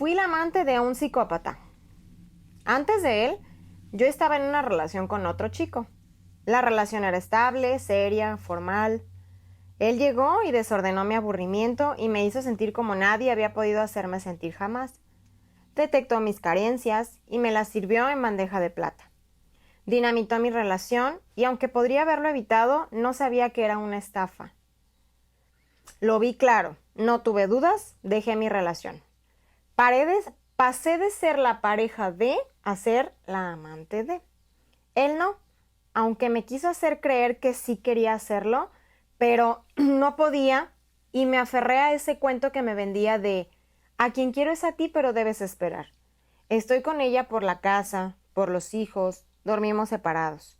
Fui la amante de un psicópata. Antes de él, yo estaba en una relación con otro chico. La relación era estable, seria, formal. Él llegó y desordenó mi aburrimiento y me hizo sentir como nadie había podido hacerme sentir jamás. Detectó mis carencias y me las sirvió en bandeja de plata. Dinamitó mi relación y aunque podría haberlo evitado, no sabía que era una estafa. Lo vi claro, no tuve dudas, dejé mi relación. Pasé de ser la pareja de a ser la amante de. Él no, aunque me quiso hacer creer que sí quería hacerlo, pero no podía y me aferré a ese cuento que me vendía de a quien quiero es a ti, pero debes esperar. Estoy con ella por la casa, por los hijos, dormimos separados.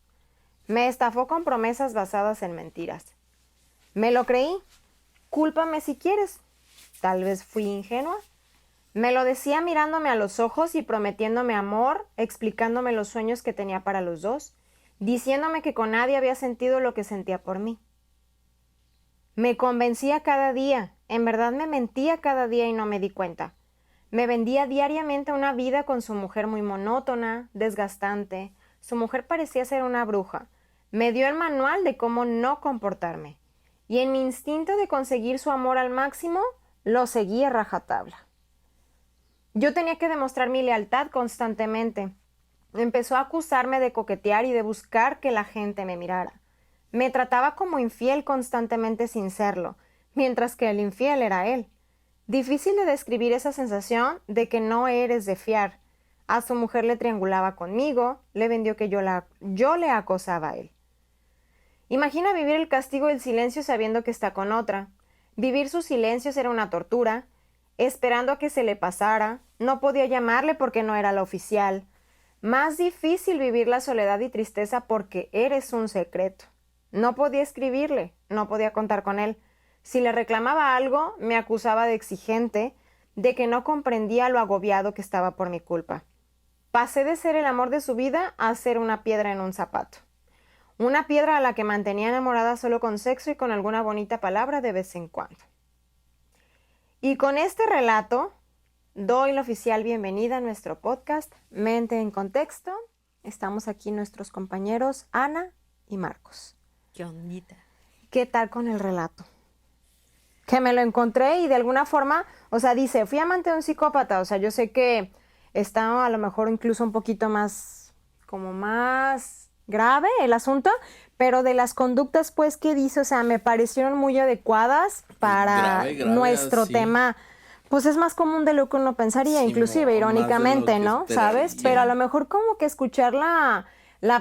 Me estafó con promesas basadas en mentiras. Me lo creí. Cúlpame si quieres. Tal vez fui ingenua. Me lo decía mirándome a los ojos y prometiéndome amor, explicándome los sueños que tenía para los dos, diciéndome que con nadie había sentido lo que sentía por mí. Me convencía cada día, en verdad me mentía cada día y no me di cuenta. Me vendía diariamente una vida con su mujer muy monótona, desgastante. Su mujer parecía ser una bruja. Me dio el manual de cómo no comportarme. Y en mi instinto de conseguir su amor al máximo, lo seguí a rajatabla. Yo tenía que demostrar mi lealtad constantemente. Empezó a acusarme de coquetear y de buscar que la gente me mirara. Me trataba como infiel constantemente sin serlo, mientras que el infiel era él. Difícil de describir esa sensación de que no eres de fiar. A su mujer le triangulaba conmigo, le vendió que yo le acosaba a él. Imagina vivir el castigo del silencio sabiendo que está con otra. Vivir sus silencios era una tortura. Esperando a que se le pasara, no podía llamarle porque no era la oficial. Más difícil vivir la soledad y tristeza porque eres un secreto. No podía escribirle, no podía contar con él. Si le reclamaba algo, me acusaba de exigente, de que no comprendía lo agobiado que estaba por mi culpa. Pasé de ser el amor de su vida a ser una piedra en un zapato. Una piedra a la que mantenía enamorada solo con sexo y con alguna bonita palabra de vez en cuando. Y con este relato doy la oficial bienvenida a nuestro podcast Mente en Contexto. Estamos aquí nuestros compañeros Ana y Marcos. ¿Qué ondita? ¿Qué tal con el relato? Que me lo encontré y de alguna forma, o sea, dice, fui amante de un psicópata, o sea, yo sé que está a lo mejor incluso un poquito más, como más grave el asunto, pero de las conductas, pues, que dice, o sea, me parecieron muy adecuadas para grave, nuestro sí. tema, pues es más común de lo que uno pensaría, Sí, inclusive irónicamente, ¿no? ¿Sabes? esperaría. Pero a lo mejor como que escuchar la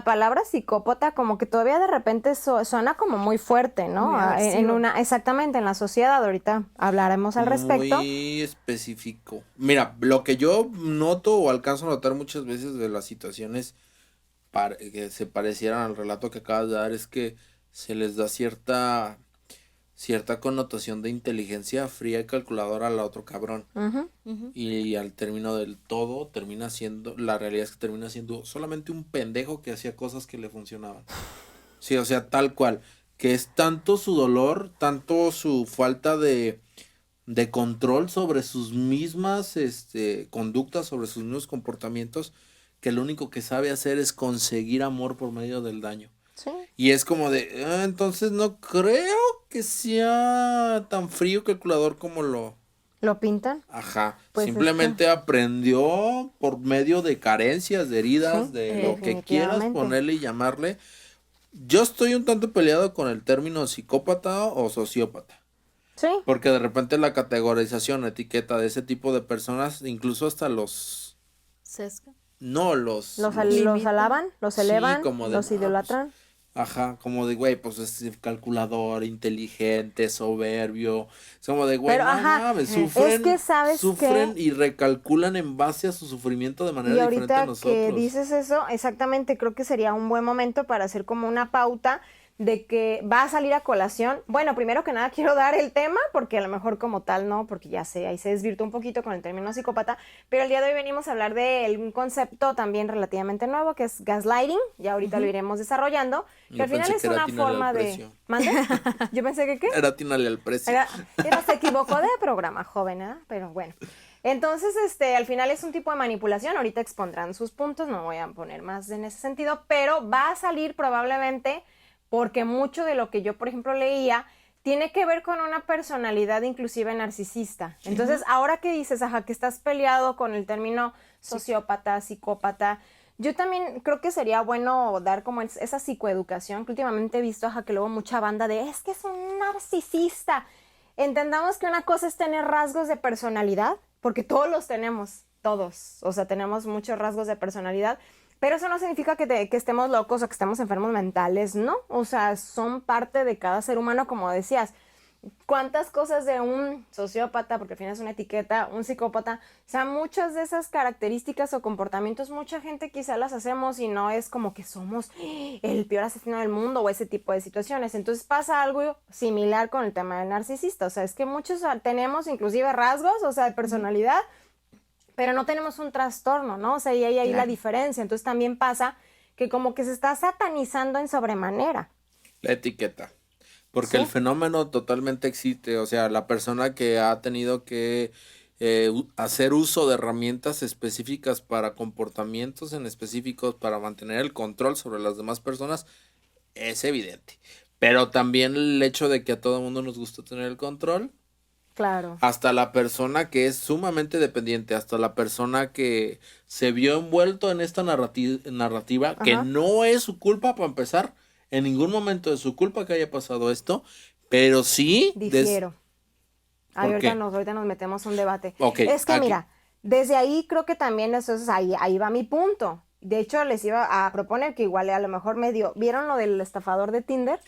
palabra psicópata como que todavía de repente suena como muy fuerte, ¿no? Muy aversivo. Exactamente, en la sociedad, ahorita hablaremos al respecto. Muy específico. Mira, lo que yo noto o alcanzo a notar muchas veces de las situaciones que se parecieran al relato que acabas de dar es que se les da cierta connotación de inteligencia fría y calculadora al otro cabrón. Ujú. Y al término del todo termina siendo, la realidad es que termina siendo solamente un pendejo que hacía cosas que le funcionaban. Sí, o sea, tal cual, que es tanto su dolor, tanto su falta de control sobre sus mismas conductas, sobre sus mismos comportamientos, que lo único que sabe hacer es conseguir amor por medio del daño. Sí. Y es como de, entonces no creo que sea tan frío calculador como lo... ¿Lo pintan? Ajá, Pues simplemente aprendió por medio de carencias, de heridas, Sí, de lo que quieras definitivamente. ponerle y llamarle. Yo estoy un tanto peleado con el término psicópata o sociópata. Sí. Porque de repente la categorización, etiqueta de ese tipo de personas, incluso hasta los... ¿Sesga? No, los... Los limitan. alaban, los Sí, elevan, como de, los no, idolatran. Ajá, como de, güey, pues es calculador, inteligente, soberbio. Es como de, güey, Pero, no ajá, mames, es que, ¿sabes sufren qué? y recalculan en base a su sufrimiento de manera Y diferente a ahorita que nosotros. dices eso, exactamente, creo que sería un buen momento para hacer como una pauta de que va a salir a colación. Bueno, primero que nada quiero dar el tema, porque a lo mejor como tal no, porque ya sé, ahí se desvirtuó un poquito con el término psicópata, pero el día de hoy venimos a hablar de un concepto también relativamente nuevo, que es gaslighting, ya ahorita lo iremos desarrollando, que Yo al final pensé es que era una atinarle al forma de... precio. ¿Mande? Yo pensé que ¿qué? Era atinarle al precio. Se equivocó de programa, joven, ¿eh? Pero bueno. Entonces, al final es un tipo de manipulación. Ahorita expondrán sus puntos, no voy a poner más en ese sentido, pero va a salir probablemente porque mucho de lo que yo, por ejemplo, leía tiene que ver con una personalidad inclusive narcisista. Entonces, ahora que dices, ajá, que estás peleado con el término sociópata, psicópata, yo también creo que sería bueno dar como esa psicoeducación que últimamente he visto, ajá, que luego mucha banda es que es un narcisista. Entendamos que una cosa es tener rasgos de personalidad, porque todos los tenemos, todos, o sea, tenemos muchos rasgos de personalidad, pero eso no significa que estemos locos o que estemos enfermos mentales, ¿no? O sea, son parte de cada ser humano, como decías. ¿Cuántas cosas de un sociópata, porque al final es una etiqueta, un psicópata? O sea, muchas de esas características o comportamientos, mucha gente quizá las hacemos y no es como que somos el peor asesino del mundo o ese tipo de situaciones. Entonces pasa algo similar con el tema del narcisista. O sea, es que muchos tenemos inclusive rasgos, o sea, de personalidad, pero no tenemos un trastorno, ¿no? O sea, y ahí la diferencia. Entonces también pasa que como que se está satanizando en sobremanera. La etiqueta. Porque el fenómeno totalmente existe. O sea, la persona que ha tenido que hacer uso de herramientas específicas para comportamientos en específicos para mantener el control sobre las demás personas es evidente. Pero también el hecho de que a todo el mundo nos gusta tener el control. Claro. Hasta la persona que es sumamente dependiente, hasta la persona que se vio envuelto en esta narrativa que no es su culpa para empezar, en ningún momento es su culpa que haya pasado esto, pero sí... Difiero. Ahorita nos metemos un debate. Es que mira, desde ahí creo que también eso es, ahí va mi punto. De hecho, les iba a proponer que igual a lo mejor ¿vieron lo del estafador de Tinder?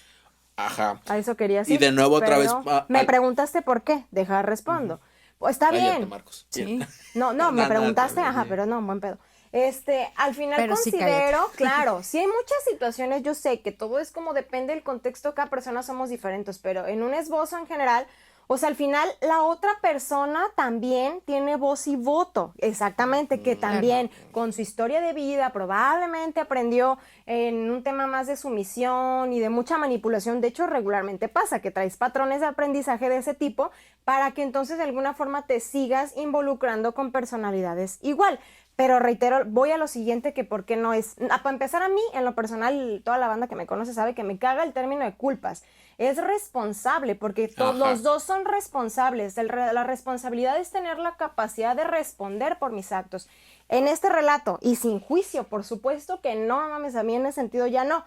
Ajá. A eso quería decir. Y de nuevo otra vez... me preguntaste por qué, deja respondo. Pues está bien. Marcos. Sí. No, me preguntaste, pero no, buen pedo. Al final pero considero, sí, claro, sí hay muchas situaciones, yo sé que todo es como depende del contexto, cada persona somos diferentes, pero en un esbozo en general, o sea, al final la otra persona también tiene voz y voto, exactamente, que también con su historia de vida probablemente aprendió en un tema más de sumisión y de mucha manipulación. De hecho, regularmente pasa que traes patrones de aprendizaje de ese tipo para que entonces de alguna forma te sigas involucrando con personalidades igual. Pero reitero, voy a lo siguiente, que por qué no es... Para empezar, a mí, en lo personal, toda la banda que me conoce sabe que me caga el término de culpas. Es responsable, porque los dos son responsables. La responsabilidad es tener la capacidad de responder por mis actos. En este relato, y sin juicio, por supuesto que no, mames, a mí en ese sentido ya no.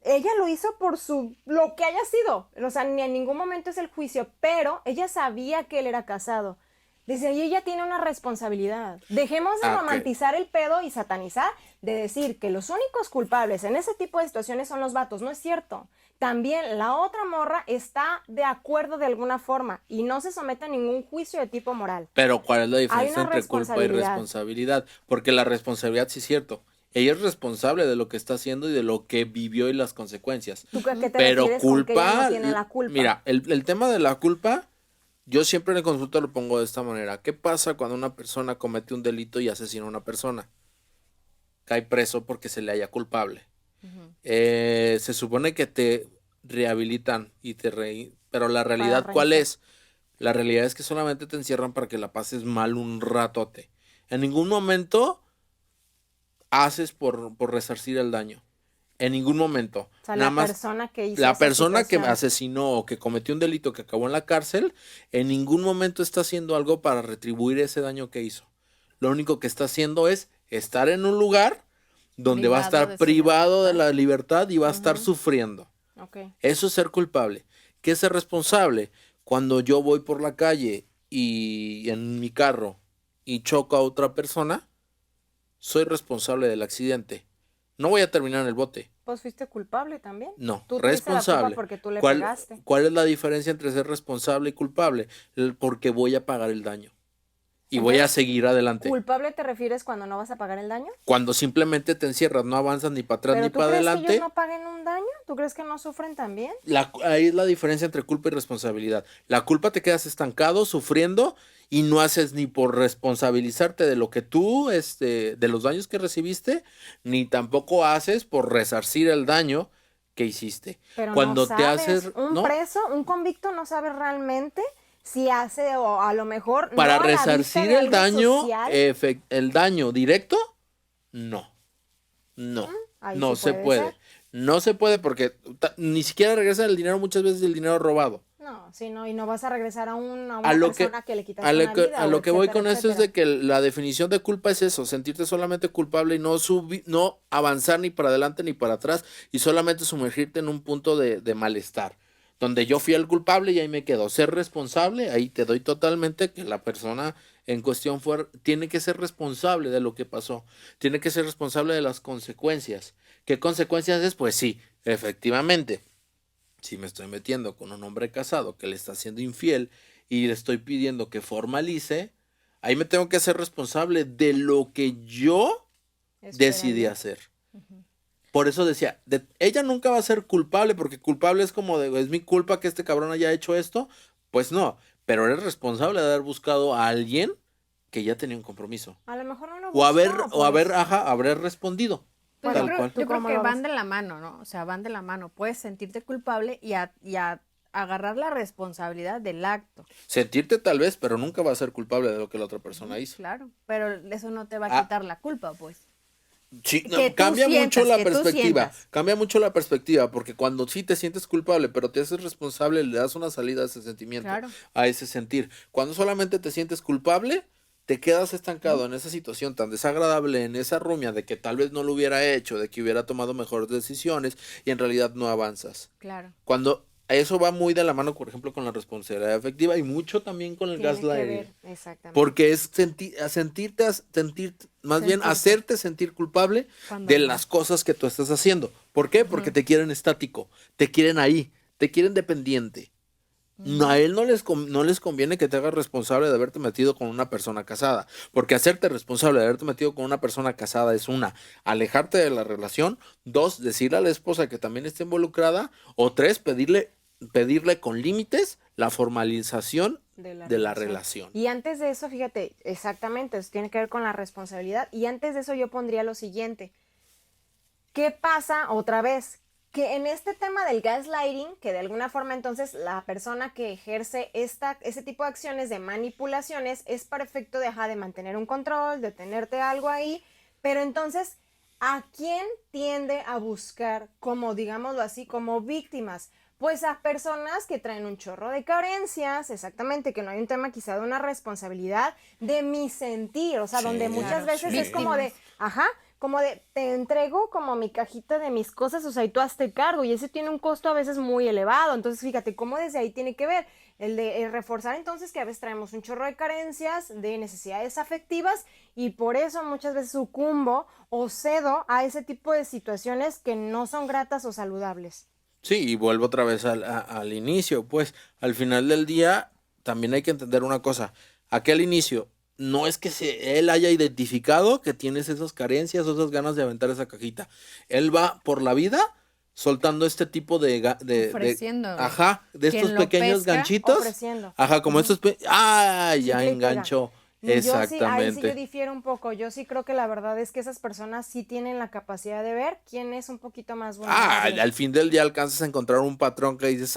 Ella lo hizo por lo que haya sido. O sea, ni en ningún momento es el juicio, pero ella sabía que él era casado. Desde ahí ella tiene una responsabilidad. Dejemos de romantizar el pedo y satanizar, de decir que los únicos culpables en ese tipo de situaciones son los vatos. No es cierto. También la otra morra está de acuerdo de alguna forma y no se somete a ningún juicio de tipo moral. Pero ¿cuál es la diferencia entre culpa y responsabilidad? Porque la responsabilidad sí es cierto. Ella es responsable de lo que está haciendo y de lo que vivió y las consecuencias. ¿Tú qué te Pero refieres culpa, con que ella no tiene la culpa? Mira, el tema de la culpa... Yo siempre en el consulta lo pongo de esta manera. ¿Qué pasa cuando una persona comete un delito y asesina a una persona? Cae preso porque se le halla culpable. Se supone que te rehabilitan y pero la realidad, ¿cuál es? La realidad es que solamente te encierran para que la pases mal un ratote. En ningún momento haces por resarcir el daño. En ningún momento. O sea, nada la más persona que hizo la esa persona situación, que asesinó o que cometió un delito que acabó en la cárcel, en ningún momento está haciendo algo para retribuir ese daño que hizo. Lo único que está haciendo es estar en un lugar donde va a estar privado de la libertad y va a estar sufriendo. Eso es ser culpable. ¿Qué es ser responsable? Cuando yo voy por la calle y en mi carro y choco a otra persona, soy responsable del accidente. No voy a terminar en el bote. Pues fuiste culpable también. No, tú responsable. Porque tú le pegaste. ¿Cuál es la diferencia entre ser responsable y culpable? Porque voy a pagar el daño. Y voy a seguir adelante. ¿Culpable te refieres cuando no vas a pagar el daño? Cuando simplemente te encierras, no avanzas ni para atrás ni para adelante. ¿Pero tú crees que ellos no paguen un daño? ¿Tú crees que no sufren también? Ahí es la diferencia entre culpa y responsabilidad. La culpa te quedas estancado, sufriendo, y no haces ni por responsabilizarte de lo que tú, de los daños que recibiste, ni tampoco haces por resarcir el daño que hiciste. Pero cuando no sabes, te haces un preso, un convicto no sabe realmente si hace o a lo mejor Para no a la vista resarcir de el alguien daño, social. el daño directo, no. No, Ahí no sí se puede puede. ser. No se puede porque ni siquiera regresa el dinero, muchas veces el dinero robado. No, sí, no, y no vas a regresar a una A lo persona que le a quitaste lo una que, vida a o lo que voy etcétera, con esto es etcétera. de que la definición de culpa es eso, sentirte solamente culpable y no avanzar ni para adelante ni para atrás y solamente sumergirte en un punto de malestar, donde yo fui el culpable y ahí me quedo. Ser responsable, ahí te doy totalmente que la persona en cuestión tiene que ser responsable de lo que pasó, tiene que ser responsable de las consecuencias. ¿Qué consecuencias es? Pues sí, efectivamente. Si me estoy metiendo con un hombre casado que le está siendo infiel y le estoy pidiendo que formalice, ahí me tengo que hacer responsable de lo que yo decidí Esperaría. hacer. Por eso decía, ella nunca va a ser culpable, porque culpable es como de, es mi culpa que este cabrón haya hecho esto. Pues no, pero eres responsable de haber buscado a alguien que ya tenía un compromiso. A lo mejor no lo O haber, buscó, o haber, pues. ajá, haber respondido. Pues Bueno, Tal cual. ¿tú yo creo cómo que lo van ves? de la mano, ¿no? O sea, van de la mano. Puedes sentirte culpable y a agarrar la responsabilidad del acto. Sentirte tal vez, pero nunca va a ser culpable de lo que la otra persona hizo. Claro, pero eso no te va a Ah, quitar la culpa, pues. sí, no, Que tú cambia mucho sientas, la que tú perspectiva, sientas. cambia mucho la perspectiva, porque cuando sí te sientes culpable, pero te haces responsable, le das una salida a ese sentimiento, Claro. a ese sentir. Cuando solamente te sientes culpable, te quedas estancado en esa situación tan desagradable, en esa rumia de que tal vez no lo hubiera hecho, de que hubiera tomado mejores decisiones y en realidad no avanzas. Claro. Cuando eso va muy de la mano, por ejemplo, con la responsabilidad afectiva y mucho también con el Tiene que gaslighting. ver, exactamente. Porque es más bien Sentirte. hacerte sentir culpable Cuando de no. las cosas que tú estás haciendo. ¿Por qué? Porque te quieren estático, te quieren ahí, te quieren dependiente. No, a él no les conviene que te hagas responsable de haberte metido con una persona casada, porque hacerte responsable de haberte metido con una persona casada es una, alejarte de la relación, dos, decirle a la esposa que también está involucrada, o tres, pedirle con límites la formalización de la relación. Y antes de eso, fíjate, exactamente, eso tiene que ver con la responsabilidad. Y antes de eso yo pondría lo siguiente. ¿Qué pasa otra vez? Que en este tema del gaslighting, que de alguna forma entonces la persona que ejerce ese tipo de acciones de manipulaciones es para efecto de mantener un control, de tenerte algo ahí, pero entonces, ¿a quién tiende a buscar como, digámoslo así, como víctimas? Pues a personas que traen un chorro de carencias, exactamente, que no hay un tema quizá de una responsabilidad de mi sentir, o sea, Sí, donde muchas Claro. veces es como de, Víctimas. como de, te entrego como mi cajita de mis cosas, o sea, y tú hazte cargo, y ese tiene un costo a veces muy elevado, entonces fíjate cómo desde ahí tiene que ver el de reforzar entonces que a veces traemos un chorro de carencias, de necesidades afectivas, y por eso muchas veces sucumbo o cedo a ese tipo de situaciones que no son gratas o saludables. Sí, y vuelvo otra vez al inicio, pues al final del día también hay que entender una cosa, aquí al inicio no es que él haya identificado que tienes esas carencias o esas ganas de aventar esa cajita, él va por la vida soltando este tipo Ofreciéndolo. ajá, de estos Quien lo pequeños pesca, ganchitos, ofreciendo. ajá, como estos, ya Chicle y pega. enganchó, Yo sí, ahí sí yo exactamente. difiero un poco. Yo sí creo que la verdad es que esas personas sí tienen la capacidad de ver quién es un poquito más vulnerable. Al fin del día alcanzas a encontrar un patrón que dices,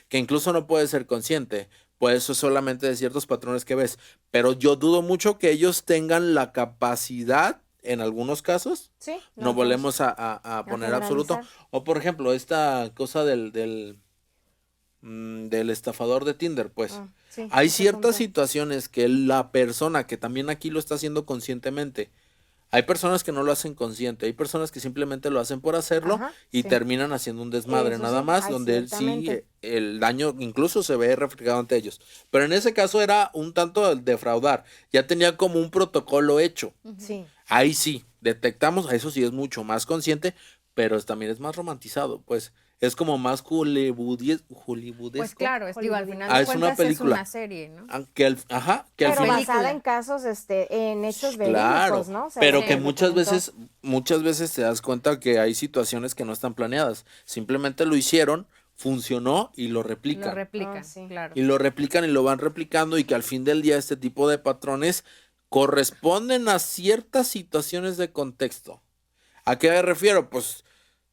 que incluso no puede ser consciente, pues eso es solamente de ciertos patrones que ves, pero yo dudo mucho que ellos tengan la capacidad, en algunos casos, Sí, no todos. volvemos a poner absoluto, generalizar. o por ejemplo, esta cosa del estafador de Tinder, pues, Sí, hay ese ciertas punto. situaciones que la persona, que también aquí lo está haciendo conscientemente, hay personas que no lo hacen consciente, hay personas que simplemente lo hacen por hacerlo Ajá, y sí. terminan haciendo un desmadre Eso nada sí, más, ay, donde sí ciertamente. el daño incluso se ve reflejado ante ellos. Pero en ese caso era un tanto el defraudar, ya tenía como un protocolo hecho. Sí. Ahí sí, detectamos, eso sí es mucho más consciente, pero también es más romantizado, pues es como más hollywoodesco. Pues claro, digo, al final Ah, de es una cuentas es película. una serie, ¿no? Que al Pero final basada en casos, en hechos claro, verídicos, ¿no? O sea, pero lo que se muchas documentó. veces te das cuenta que hay situaciones que no están planeadas. Simplemente lo hicieron, funcionó y lo Lo replican. replican, sí. claro. Y lo replican y lo van replicando y que al fin del día este tipo de patrones corresponden a ciertas situaciones de contexto. ¿A qué me refiero? Pues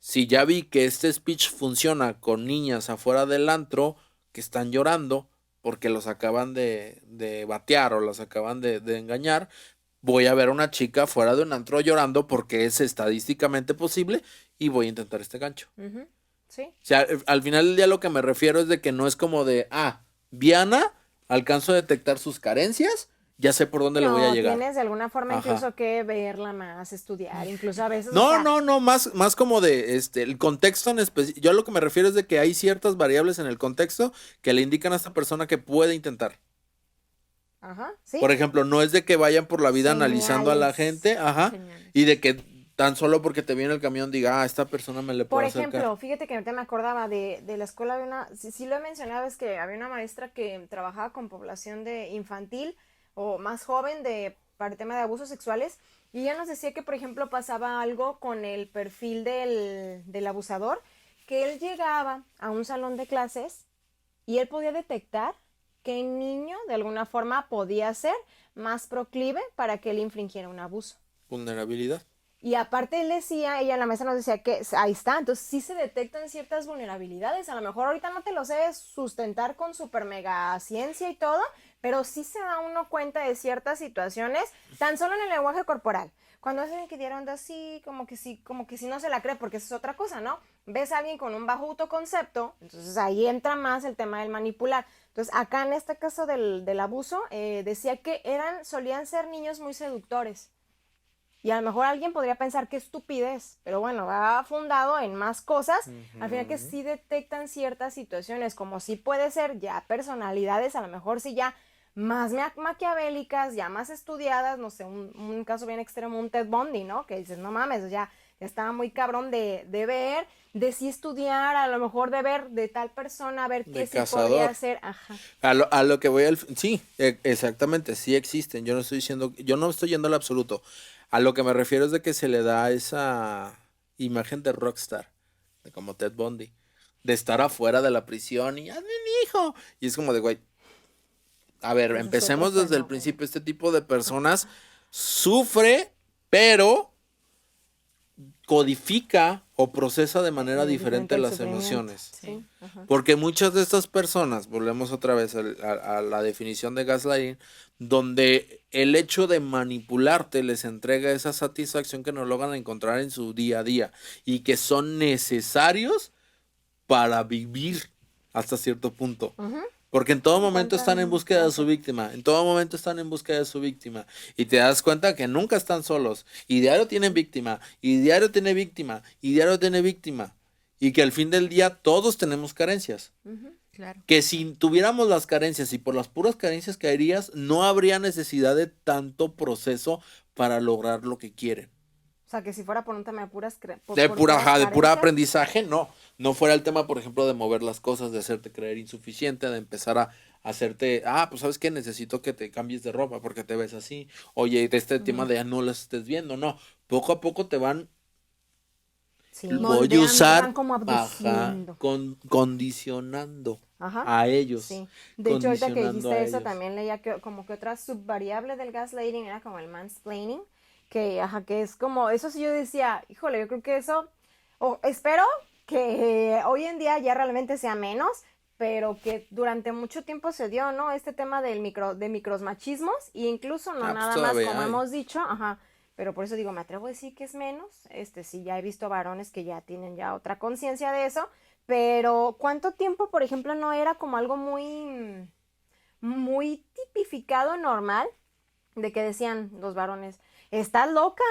si ya vi que este speech funciona con niñas afuera del antro que están llorando, porque los acaban de batear o los acaban de engañar, voy a ver a una chica fuera de un antro llorando porque es estadísticamente posible y voy a intentar este gancho. Ujú. Sí. O sea, al final del día lo que me refiero es de que no es como de, Viana, alcanzo a detectar sus carencias, ya sé por dónde le voy a llegar. Tienes de alguna forma Ajá. incluso que verla más, estudiar, incluso a veces, o No, sea, no, más como de el contexto en específico. Yo a lo que me refiero es de que hay ciertas variables en el contexto que le indican a esta persona que puede intentar. ajá, sí, Por ejemplo, no es de que vayan por la vida analizando a la señales. gente, Señales. y de que tan solo porque te viene el camión diga, esta persona me le Por puedo ejemplo, acercar. fíjate que ahorita me acordaba de la escuela, de una, sí lo he mencionado, es que había una maestra que trabajaba con población de infantil o más joven para el tema de abusos sexuales, y ella nos decía que, por ejemplo, pasaba algo con el perfil del abusador, que él llegaba a un salón de clases y él podía detectar qué niño de alguna forma podía ser más proclive para que él infringiera un abuso. Vulnerabilidad. Y aparte él decía, ella en la mesa nos decía que ahí está, entonces sí se detectan ciertas vulnerabilidades. A lo mejor ahorita no te lo sé sustentar con super mega ciencia y todo, pero sí se da uno cuenta de ciertas situaciones, tan solo en el lenguaje corporal. Cuando hacen que dieron así, como que sí no se la cree, porque eso es otra cosa, ¿no? Ves a alguien con un bajo autoconcepto, entonces ahí entra más el tema del manipular. Entonces acá en este caso del abuso, decía que solían ser niños muy seductores. Y a lo mejor alguien podría pensar qué estupidez, pero bueno, va fundado en más cosas, al final que sí detectan ciertas situaciones, como sí puede ser ya personalidades, a lo mejor sí ya más maquiavélicas, ya más estudiadas, no sé, un caso bien extremo, un Ted Bundy, ¿no? Que dices, no mames, ya estaba muy cabrón de ver, de sí estudiar, a lo mejor de ver de tal persona, a ver De qué sí podría cazador. hacer, ajá. A lo que voy sí, exactamente, sí existen. Yo no estoy diciendo, yo no estoy yendo al absoluto. A lo que me refiero es de que se le da esa imagen de rockstar, de como Ted Bundy, de estar afuera de la prisión y hazme mi hijo. Y es como de, güey, a ver, Ese es otro empecemos desde el fenómeno. principio. Este tipo de personas sufre, pero codifica o procesa de manera diferente El las sufrimiento, emociones. sí, ajá. Porque muchas de estas personas, volvemos otra vez a la definición de gaslighting, donde el hecho de manipularte les entrega esa satisfacción que no logran encontrar en su día a día y que son necesarios para vivir hasta cierto punto. Ujú. Porque en todo momento están en Encuentran búsqueda de su placer. víctima, en todo momento están en búsqueda de su víctima. Y te das cuenta que nunca están solos. Y diario tienen víctima, y diario tiene víctima, y diario tiene víctima. Y que al fin del día todos tenemos carencias. Claro. Que si tuviéramos las carencias y por las puras carencias caerías, no habría necesidad de tanto proceso para lograr lo que quieren. O sea, que si fuera por un tema de puras, De pura carencias. aprendizaje, no. No fuera el tema, por ejemplo, de mover las cosas, de hacerte creer insuficiente, de empezar a hacerte, pues sabes que necesito que te cambies de ropa porque te ves así. Oye, de este tema de no las estés viendo, no. Poco a poco te van, Sí, voy a te van usar, como abduciendo. condicionando Ajá. a ellos. Sí. De hecho, ahorita que Condicionando a dijiste eso, ellos. también leía que como que otra subvariable del gaslighting era como el mansplaining, que, ajá, que es como, eso sí yo decía, híjole, yo creo que eso, o espero que hoy en día ya realmente sea menos, pero que durante mucho tiempo se dio, ¿no? Este tema de micromachismos, e incluso no Pues nada más todavía como hay. hemos dicho, ajá, pero por eso digo, me atrevo a decir que es menos, sí, ya he visto varones que ya tienen ya otra conciencia de eso, pero ¿cuánto tiempo, por ejemplo, no era como algo muy tipificado, normal, de que decían los varones, estás loca,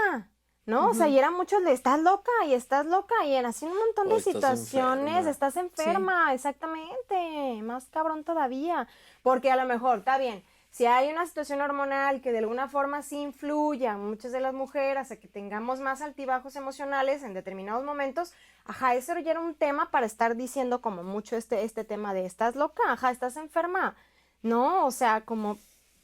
¿no? O sea, y era muchos de estás loca y estás loca y en así un montón O de estás situaciones, enferma. estás enferma, exactamente, más cabrón todavía, porque a lo mejor, está bien, si hay una situación hormonal que de alguna forma sí influya a muchas de las mujeres a que tengamos más altibajos emocionales en determinados momentos, ajá, eso ya era un tema para estar diciendo como mucho este tema de estás loca, ajá, estás enferma, ¿no? O sea, como,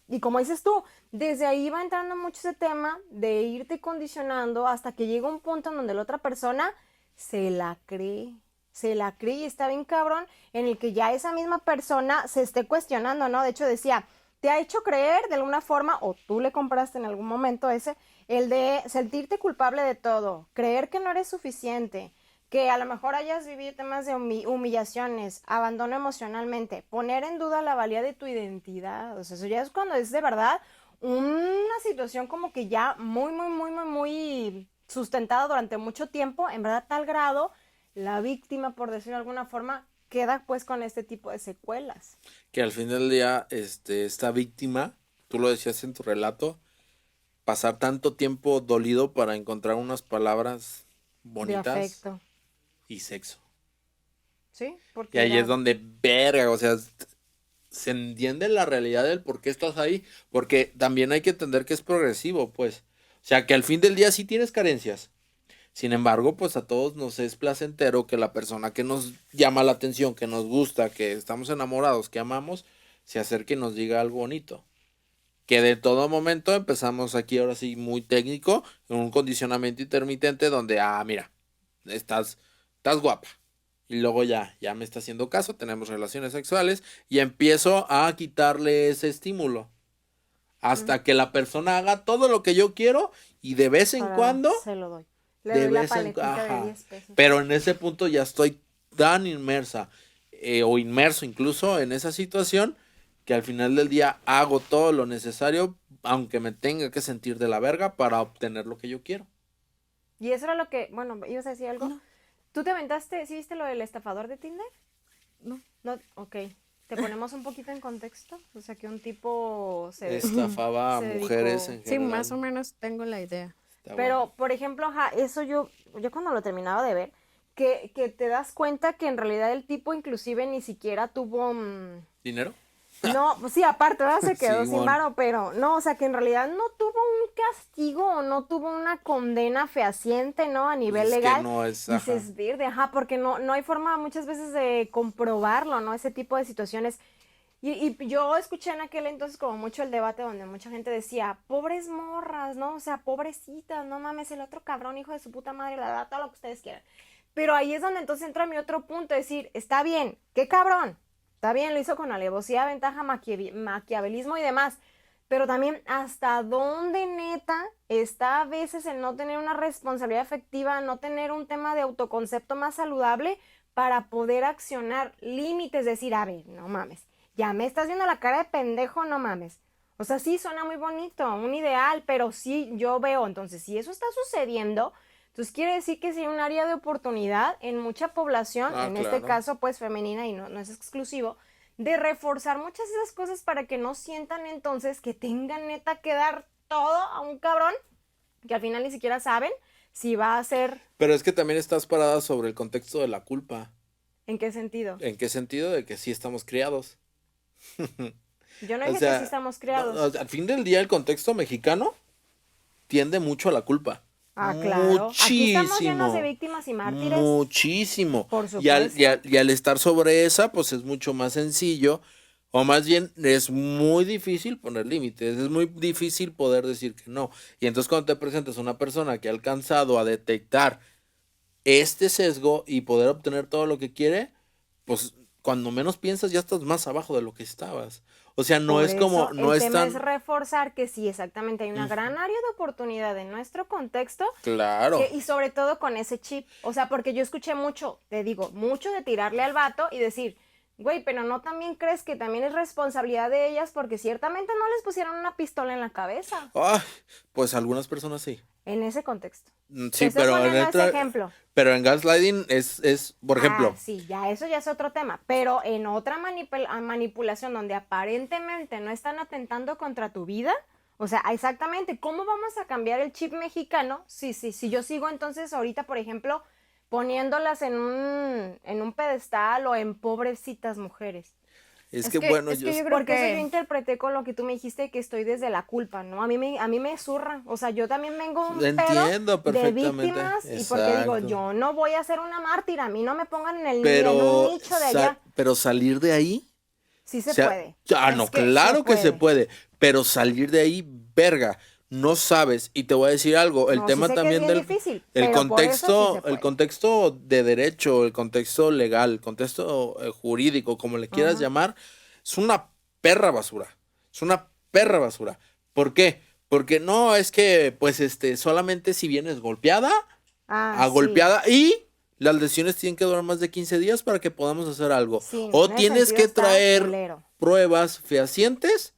y como dices tú, desde ahí va entrando mucho ese tema de irte condicionando hasta que llega un punto en donde la otra persona se la cree y está bien cabrón en el que ya esa misma persona se esté cuestionando, ¿no? De hecho decía, te ha hecho creer de alguna forma, o tú le compraste en algún momento el de sentirte culpable de todo, creer que no eres suficiente, que a lo mejor hayas vivido temas de humillaciones, abandono emocionalmente, poner en duda la valía de tu identidad, o sea, eso ya es cuando es de verdad una situación como que ya muy sustentada durante mucho tiempo, en verdad tal grado, la víctima, por decirlo de alguna forma, queda pues con este tipo de secuelas. Que al fin del día, esta víctima, tú lo decías en tu relato, pasar tanto tiempo dolido para encontrar unas palabras De bonitas afecto, y sexo. ¿sí? Y Porque ahí es era... donde, verga, o sea, se entiende la realidad del por qué estás ahí, porque también hay que entender que es progresivo, pues. O sea, que al fin del día sí tienes carencias. Sin embargo, pues a todos nos es placentero que la persona que nos llama la atención, que nos gusta, que estamos enamorados, que amamos, se acerque y nos diga algo bonito. Que de todo momento empezamos aquí ahora sí muy técnico, en un condicionamiento intermitente donde, mira, estás guapa. Y luego ya me está haciendo caso, tenemos relaciones sexuales y empiezo a quitarle ese estímulo. Hasta que la persona haga todo lo que yo quiero y de vez en Para, cuando, se lo doy. Le de doy la vez en paletita de ajá. 10 pesos. Pero en ese punto ya estoy tan inmersa o inmerso incluso en esa situación que al final del día hago todo lo necesario, aunque me tenga que sentir de la verga para obtener lo que yo quiero. Y eso era lo que, bueno, ibas a decir algo. No. ¿Tú te aventaste, sí viste lo del estafador de Tinder? No. No, ok. ¿Te ponemos un poquito en contexto? O sea, que un tipo Estafaba a se mujeres dedicó... en Sí, general. más o menos tengo la idea. Está Pero, bueno. por ejemplo, ajá, eso yo cuando lo terminaba de ver, que te das cuenta que en realidad el tipo inclusive ni siquiera tuvo... ¿Dinero? no, pues sí, aparte, ¿verdad? Se quedó sin Simón. varo, pero no, o sea, que en realidad no tuvo un castigo o no tuvo una condena fehaciente, ¿no? A nivel Es que legal. no es, ajá. Dices, verde, ajá, porque no hay forma muchas veces de comprobarlo, ¿no? Ese tipo de situaciones. Y yo escuché en aquel entonces como mucho el debate donde mucha gente decía, pobres morras, ¿no? O sea, pobrecitas, no mames, el otro cabrón, hijo de su puta madre, la verdad, todo lo que ustedes quieran. Pero ahí es donde entonces entra mi otro punto, decir, está bien, qué cabrón, está bien, lo hizo con alevosía, ventaja, maquiavelismo y demás, pero también hasta dónde neta está a veces el no tener una responsabilidad efectiva, no tener un tema de autoconcepto más saludable para poder accionar límites, decir, a ver, no mames, ya me estás viendo la cara de pendejo, no mames. O sea, sí suena muy bonito, un ideal, pero sí yo veo, entonces, si eso está sucediendo, entonces quiere decir que sí hay un área de oportunidad en mucha población, en este Claro. caso pues femenina y no es exclusivo, de reforzar muchas de esas cosas para que no sientan entonces que tengan neta que dar todo a un cabrón que al final ni siquiera saben si va a ser, Pero es que también estás parada sobre el contexto de la culpa. ¿en qué sentido? ¿En qué sentido? De que sí estamos criados. Yo no O dije que sea, sí estamos no, criados. al fin del día el contexto mexicano tiende mucho a la culpa. Ah, claro. Aquí estamos llenos de Muchísimo. víctimas y mártires. Muchísimo. Por Y al, supuesto. y al- y al estar sobre esa, pues es mucho más sencillo. O más bien, es muy difícil poner límites. Es muy difícil poder decir que no. Y entonces cuando te presentas a una persona que ha alcanzado a detectar este sesgo y poder obtener todo lo que quiere, pues cuando menos piensas ya estás más abajo de lo que estabas. O sea, no Por es como, eso no el es tema es tan reforzar que sí, exactamente, hay una gran área de oportunidad en nuestro contexto claro. y sobre todo con ese chip. O sea, porque yo escuché mucho, te digo, mucho de tirarle al vato y decir, güey, pero no también crees que también es responsabilidad de ellas porque ciertamente no les pusieron una pistola en la cabeza Ay, pues algunas personas sí. en ese contexto. Sí, Te estoy pero poniendo ese ejemplo. pero en gaslighting es, por ejemplo, Sí, ya eso ya es otro tema, pero en otra manipulación donde aparentemente no están atentando contra tu vida, o sea, exactamente, ¿cómo vamos a cambiar el chip mexicano? Si yo sigo entonces ahorita, por ejemplo, poniéndolas en un pedestal o en pobrecitas mujeres. es Es que que- bueno, es que yo creo Porque eso yo que interpreté con lo que tú me dijiste que estoy desde la culpa, ¿no? A mí me zurra, o sea, yo también vengo un entiendo pedo de perfectamente. víctimas y porque digo, Exacto. yo no voy a ser una mártir, a mí no me pongan en en un Pero nicho de allá. pero salir de ahí, Sí o se sea, puede. Es no, que claro se que se puede. puede, pero salir de ahí, verga, no sabes. Y te voy a decir algo, el No, sí tema sé que es también bien del difícil, el pero por eso sí se contexto, el puede. contexto de derecho, el contexto legal, el contexto jurídico, como le quieras Ajá. llamar, es una perra basura. Es una perra basura. ¿Por qué? Porque no es que, pues, solamente si vienes golpeada, Ah, sí. golpeada y Las lesiones tienen que durar más de 15 días para que podamos hacer algo. Sí, O en ese tienes sentido que está traer culero. pruebas fehacientes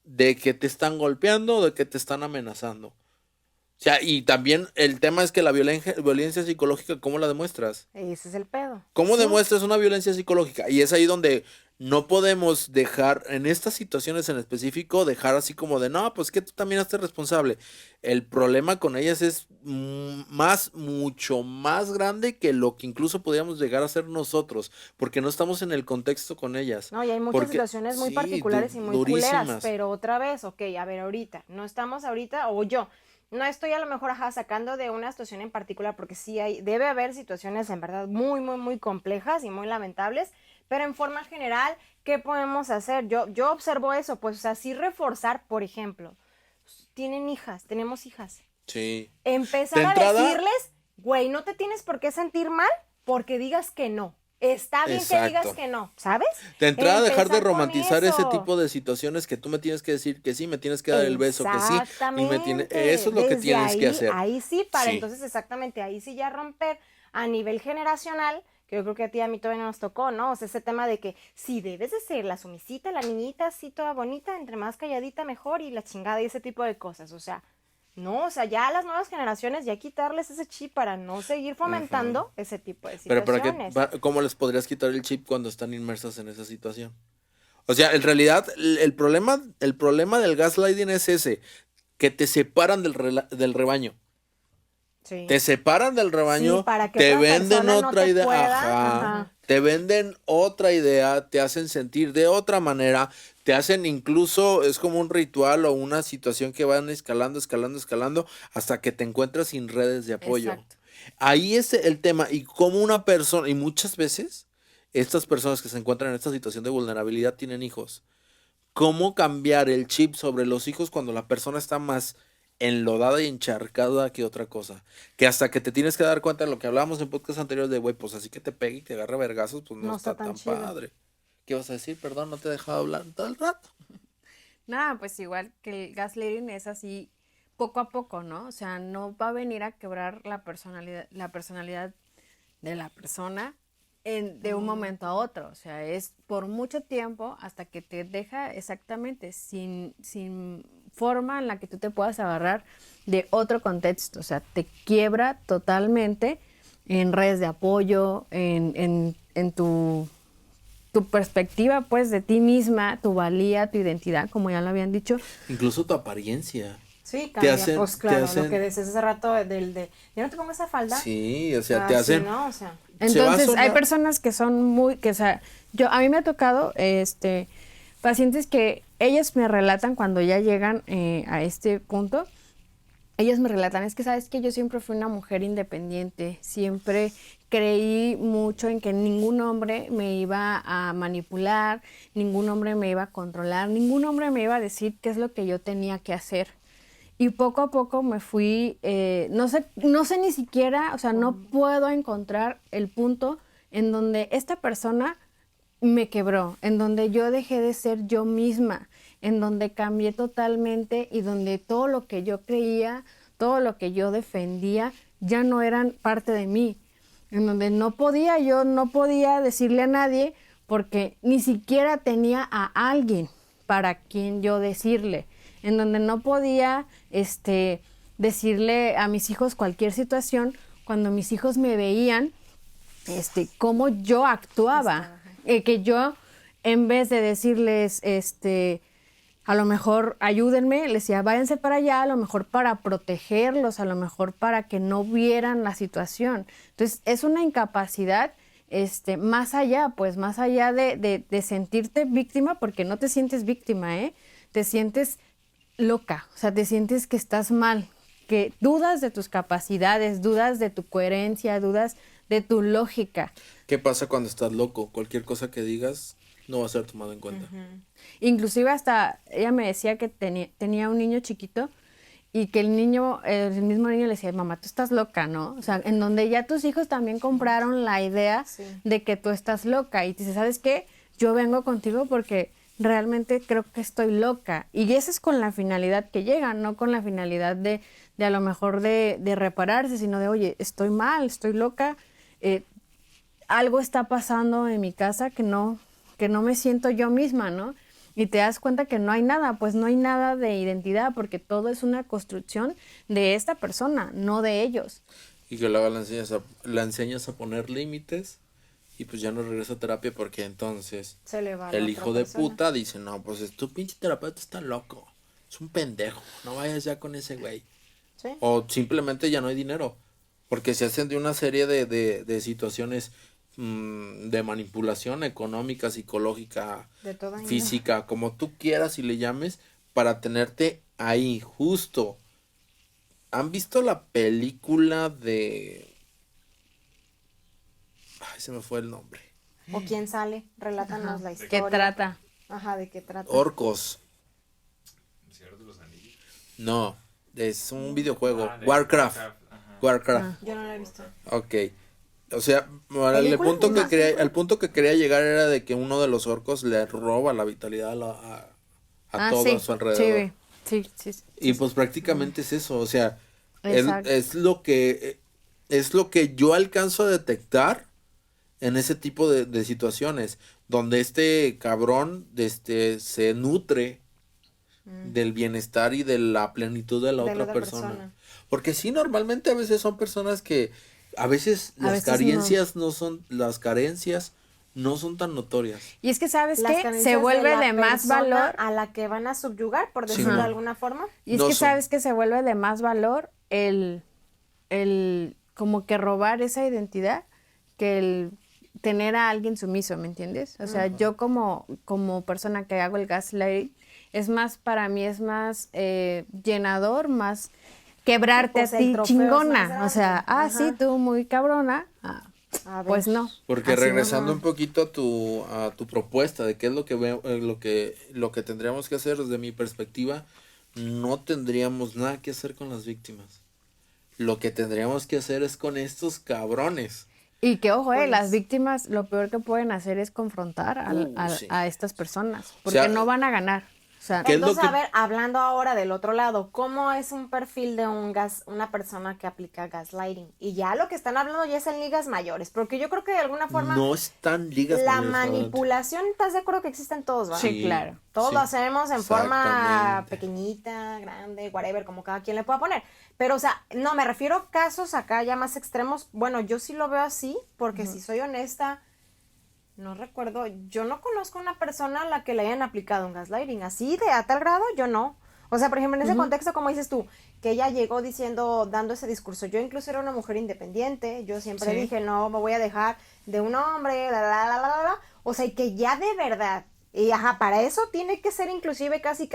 de que te están golpeando, de que te están amenazando. O sea, y también el tema es que la violencia psicológica, ¿cómo la demuestras? Ese es el pedo. ¿Cómo Sí. demuestras una violencia psicológica? Y es ahí donde no podemos dejar, en estas situaciones en específico, dejar así como de, no, pues que tú también estés responsable. El problema con ellas es mucho más grande que lo que incluso podríamos llegar a hacer nosotros, porque no estamos en el contexto con ellas. No, y hay muchas Porque, situaciones muy sí, particulares y muy durísimas. culeras, pero otra vez, ok, a ver, ahorita, no estamos ahorita, o yo, no estoy a lo mejor sacando de una situación en particular, porque sí debe haber situaciones en verdad muy, muy, muy complejas y muy lamentables, pero en forma general, ¿qué podemos hacer? Yo observo eso, pues, o sea, sí reforzar, por ejemplo, tienen hijas, tenemos hijas. Sí. Empezar De a entrada- decirles, güey, no te tienes por qué sentir mal porque digas que no. Está bien que digas Exacto. que no, ¿sabes? De entrada, dejar de Empezar con romantizar ese eso. tipo de situaciones que tú me tienes que decir que sí, me tienes que dar el beso, que sí, y eso es lo que Desde tienes que hacer. Ahí sí, para Sí. entonces exactamente, ahí sí ya romper a nivel generacional, que yo creo que a ti y a mí todavía no nos tocó, ¿no? O sea, ese tema de que sí debes de ser la sumisita, la niñita así toda bonita, entre más calladita mejor y la chingada y ese tipo de cosas, o sea, no, o sea, ya a las nuevas generaciones ya quitarles ese chip para no seguir fomentando ese tipo de Pero situaciones. ¿cómo les podrías quitar el chip cuando están inmersas en esa situación? O sea, en realidad, el problema del gaslighting es ese, que te separan del rebaño. Sí. Te separan del rebaño, Sí, para que te otra venden persona no otra te idea, pueda, ajá, te venden otra idea, te hacen sentir de otra manera, te hacen incluso, es como un ritual o una situación que van escalando, hasta que te encuentras sin redes de apoyo. Exacto. Ahí es el tema, y como una persona, y muchas veces, estas personas que se encuentran en esta situación de vulnerabilidad tienen hijos. ¿Cómo cambiar el chip sobre los hijos cuando la persona está más enlodada y encharcada que otra cosa? Que hasta que te tienes que dar cuenta de lo que hablábamos en podcast anteriores de, güey, pues así que te pegue y te agarre vergazos, pues no está tan chido. padre. ¿Qué vas a decir? Perdón, no te he dejado hablar todo el rato. Nada, pues igual que el gaslighting es así poco a poco, ¿no? O sea, no va a venir a quebrar la personalidad de la persona de un momento a otro. O sea, es por mucho tiempo hasta que te deja exactamente sin forma en la que tú te puedas agarrar de otro contexto. O sea, te quiebra totalmente en redes de apoyo, en tu perspectiva, pues, de ti misma, tu valía, tu identidad, como ya lo habían dicho. Incluso tu apariencia. Sí, cambia, te pues claro, hacen- lo que decías hace rato ya no te pongo esa falda. Sí, o sea, te Sí, hacen... ¿no? O sea, Se va a Entonces, hay sonar- personas que son o sea, a mí me ha tocado, pacientes que ellas me relatan cuando ya llegan a este punto, ellas me relatan, es que sabes que yo siempre fui una mujer independiente, siempre creí mucho en que ningún hombre me iba a manipular, ningún hombre me iba a controlar, ningún hombre me iba a decir qué es lo que yo tenía que hacer. Y poco a poco me fui, no sé ni siquiera, o sea, no puedo encontrar el punto en donde esta persona me quebró, en donde yo dejé de ser yo misma, en donde cambié totalmente y donde todo lo que yo creía, todo lo que yo defendía, ya no eran parte de mí, en donde yo no podía decirle a nadie porque ni siquiera tenía a alguien para quien yo decirle, en donde no podía decirle a mis hijos cualquier situación cuando mis hijos me veían cómo yo actuaba, que yo en vez de decirles a lo mejor ayúdenme, les decía váyanse para allá, a lo mejor para protegerlos, a lo mejor para que no vieran la situación. Entonces es una incapacidad más allá de sentirte víctima, porque no te sientes víctima, te sientes loca, o sea, te sientes que estás mal, que dudas de tus capacidades, dudas de tu coherencia, dudas de tu lógica. ¿Qué pasa cuando estás loco? Cualquier cosa que digas no va a ser tomado en cuenta. Inclusive hasta ella me decía que tenía un niño chiquito y que el mismo niño le decía, mamá, tú estás loca, ¿no? O sea, en donde ya tus hijos también compraron la idea de que tú estás loca y dice, ¿sabes qué? Yo vengo contigo porque realmente creo que estoy loca. Y esa es con la finalidad que llegan, no con la finalidad de a lo mejor de repararse, sino de, oye, estoy mal, estoy loca, algo está pasando en mi casa que no me siento yo misma, ¿no? Y te das cuenta que no hay nada, pues no hay nada de identidad, porque todo es una construcción de esta persona, no de ellos. Y que luego la enseñas a poner límites y pues ya no regresa a terapia porque entonces Se le va a la el otra hijo de persona. puta dice, no, pues tu pinche terapeuta está loco, es un pendejo, no vayas ya con ese güey. Sí. O simplemente ya no hay dinero, porque se hacen de una serie de situaciones de manipulación económica, psicológica, De toda índole. física, como tú quieras y le llames, para tenerte ahí, justo. ¿Han visto la película de... Ay, se me fue el nombre. ¿O quién sale? Relátanos la ¿Qué historia. trata? Ajá, ¿de qué trata? Orcos. ¿El Señor de los Anillos? No, es un videojuego. Ah, de Warcraft. ajá. Warcraft. Yo no la he visto. Ok. O sea, el ¿Película? punto que ¿Una quería, película? el punto que quería llegar era de que uno de los orcos le roba la vitalidad a todo sí, a su alrededor. Sí. Y pues prácticamente es eso, o sea, Exacto. es lo que yo alcanzo a detectar en ese tipo de situaciones, donde este cabrón se nutre del bienestar y de la plenitud de la De la otra otra persona. persona. Porque sí, normalmente a veces son personas que a veces A las veces carencias las carencias no son tan notorias. Y es que, ¿sabes Las qué? carencias Se vuelve la de más persona valor. a la que van a subyugar, por decirlo Simón. de alguna forma. Y es No que son. sabes que se vuelve de más valor el como que robar esa identidad que el tener a alguien sumiso, ¿me entiendes? O sea, yo como persona que hago el gaslighting, para mí es más llenador, más quebrarte pues, a el ti trofeo es más chingona. O sea, grande. sí, Ajá. tú muy cabrona. A ver. Pues no. Porque así regresando no. un poquito a tu propuesta de qué es lo que lo que tendríamos que hacer desde mi perspectiva, no tendríamos nada que hacer con las víctimas. Lo que tendríamos que hacer es con estos cabrones. Y que, ojo, Pues- las víctimas lo peor que pueden hacer es confrontar Sí. a estas personas, porque O sea, no van a ganar. O sea, ¿qué es lo Entonces, que- a ver, hablando ahora del otro lado, ¿cómo es un perfil de una persona que aplica gaslighting? Y ya lo que están hablando ya es en ligas mayores, porque yo creo que de alguna forma No están ligas la mayores, adelante. manipulación, ¿estás de acuerdo que existen todos, ¿verdad? Sí, claro. Todos sí, lo hacemos en forma exactamente. pequeñita, grande, whatever, como cada quien le pueda poner. Pero, o sea, no, me refiero a casos acá ya más extremos. Bueno, yo sí lo veo así, porque si soy honesta, no recuerdo, yo no conozco una persona a la que le hayan aplicado un gaslighting. Así, a tal grado, yo no. O sea, por ejemplo, en ese contexto, como dices tú, que ella llegó dando ese discurso. Yo incluso era una mujer independiente. Yo siempre Sí. dije, no me voy a dejar de un hombre, la. O sea, y que ya de verdad. Y para eso tiene que ser inclusive casi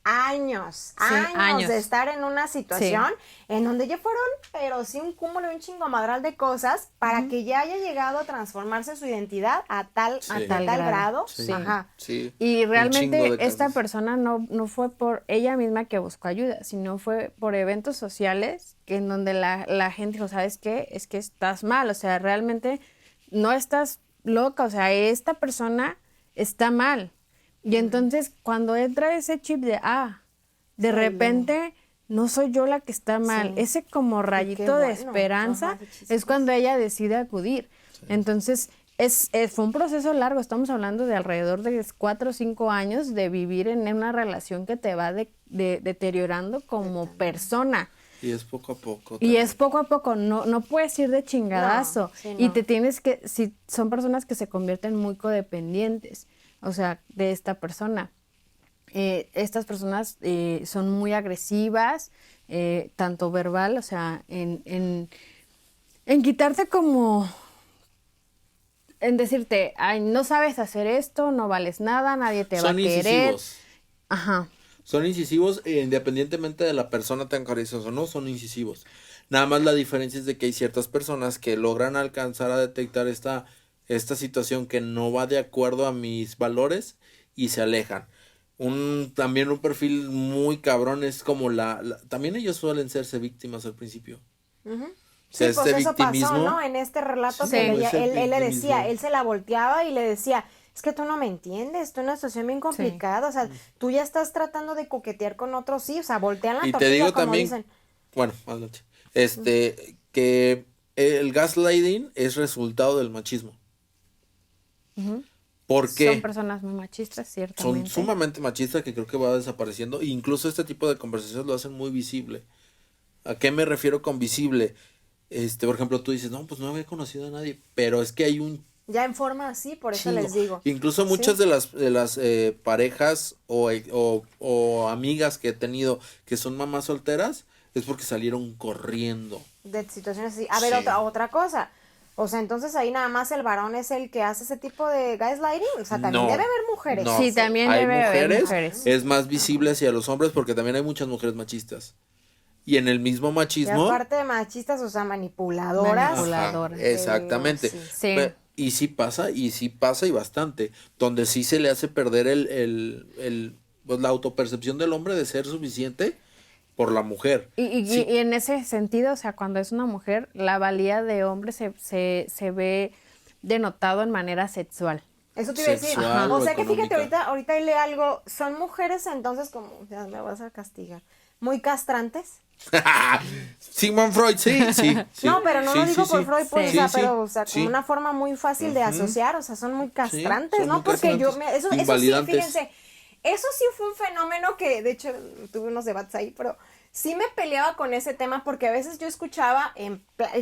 años años. de estar en una situación en donde ya fueron, pero sí un cúmulo y un chingomadral de cosas para que ya haya llegado a transformarse su identidad a tal grado. Sí, Ajá. sí. y Un realmente chingo de esta casos. persona no fue por ella misma que buscó ayuda, sino fue por eventos sociales que en donde la gente dijo, ¿sabes qué? Es que estás mal, o sea, realmente no estás loca, o sea, esta persona está mal. Y entonces cuando entra ese chip de repente no soy yo la que está mal, Sí. ese como qué rayito de bueno. esperanza Ajá, qué chistoso. es cuando ella decide acudir. Entonces fue un proceso largo, estamos hablando de alrededor de 4 o 5 años de vivir en una relación que te va deteriorando como persona. Y es poco a poco. Y también. es poco a poco, no puedes ir de chingadazo. No, sí, Y no. te tienes si son personas que se convierten muy codependientes, o sea, de esta persona. Estas personas son muy agresivas, tanto verbal, o sea, en quitarte como, en decirte, ay, no sabes hacer esto, no vales nada, nadie te va a Son querer. incisivos. Ajá. Son incisivos independientemente de la persona tan carismática o no, son incisivos. Nada más la diferencia es de que hay ciertas personas que logran alcanzar a detectar esta situación que no va de acuerdo a mis valores y se alejan. También un perfil muy cabrón es como también ellos suelen serse víctimas al principio. Ujú. O sea, Sí, pues eso pasó, ¿no? En este relato Sí. que Como ese él le decía, victimismo. él se la volteaba y le decía, es que tú no me entiendes, tú en una situación bien complicada, o sea, tú ya estás tratando de coquetear con otros, sí, o sea, voltean la Y te tortilla digo como también, dicen. bueno, adelante, que el gaslighting es resultado del machismo. Porque Son personas muy machistas, son ciertamente. sumamente machistas que creo que va desapareciendo. E incluso este tipo de conversaciones lo hacen muy visible. ¿A qué me refiero con visible? Por ejemplo, tú dices, no, pues no había conocido a nadie, pero es que hay un Ya en forma así, por eso chingo. les digo. Incluso muchas Sí. de las parejas o amigas que he tenido que son mamás solteras es porque salieron corriendo. De situaciones así. A ver, Sí. otra cosa. O sea, entonces ahí nada más el varón es el que hace ese tipo de gaslighting. O sea, también No, debe haber mujeres. no. Sí, también Hay debe haber mujeres, mujeres. es más visible hacia los hombres porque también hay muchas mujeres machistas. Y en el mismo Y machismo, aparte de machistas, o sea, manipuladoras. Manipuladoras. exactamente. Sí. Sí. Y sí pasa y bastante. Donde sí se le hace perder pues, la autopercepción del hombre de ser suficiente por la mujer. Sí, Y en ese sentido, o sea, cuando es una mujer, la valía de hombre se ve denotado en manera sexual. Eso te iba a decir. Sexual O o sea que fíjate, económica. ahorita ahí lee algo. Son mujeres entonces como, ya me vas a castigar, muy castrantes. Sigmund Freud, sí. No, pero no sí, lo digo sí, por sí. Freud, pues, Sí. o sea, Sí, pero, o sea, sí. como una forma muy fácil de asociar, o sea, son muy castrantes, son ¿no? muy Porque castrantes, eso sí, invalidantes. fíjense, eso sí fue un fenómeno que, de hecho, tuve unos debates ahí, pero sí me peleaba con ese tema porque a veces yo escuchaba en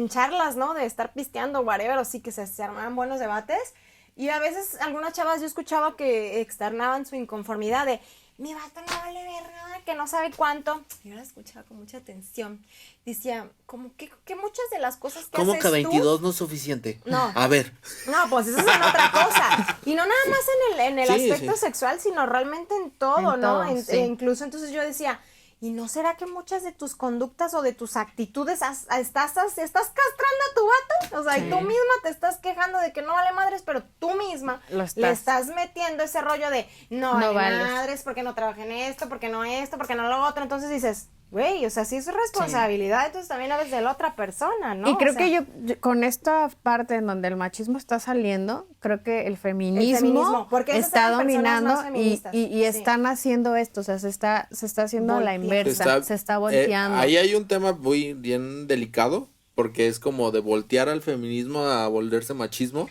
charlas, ¿no? De estar pisteando, whatever, o sí que se armaban buenos debates, y a veces algunas chavas yo escuchaba que externaban su inconformidad de, mi vato no vale verga, que no sabe cuánto. Yo la escuchaba con mucha atención. Decía, como que muchas de las cosas que ¿Cómo haces que tú... 22 no es suficiente? No. A ver. No, pues eso es en otra cosa. Y no nada más en el Sí, aspecto sí. sexual, sino realmente en todo, En ¿no? todo, sí. Incluso entonces yo decía, ¿y no será que muchas de tus conductas o de tus actitudes estás castrando a tu vato? O sea, y tú misma te estás quejando de que no vale madres, pero tú misma Lo estás. le estás metiendo ese rollo de no No vale vales. madres, porque no trabajé en esto, porque no lo otro. Entonces dices, güey, o sea, sí es responsabilidad, entonces también a veces de la otra persona, ¿no? Y creo O sea, que yo, con esta parte en donde el machismo está saliendo, creo que el feminismo porque esas está eran personas dominando más feministas, y sí. están haciendo esto, o sea, se está haciendo a la Volteando. inversa, se está volteando. Ahí hay un tema muy bien delicado, porque es como de voltear al feminismo a volverse machismo.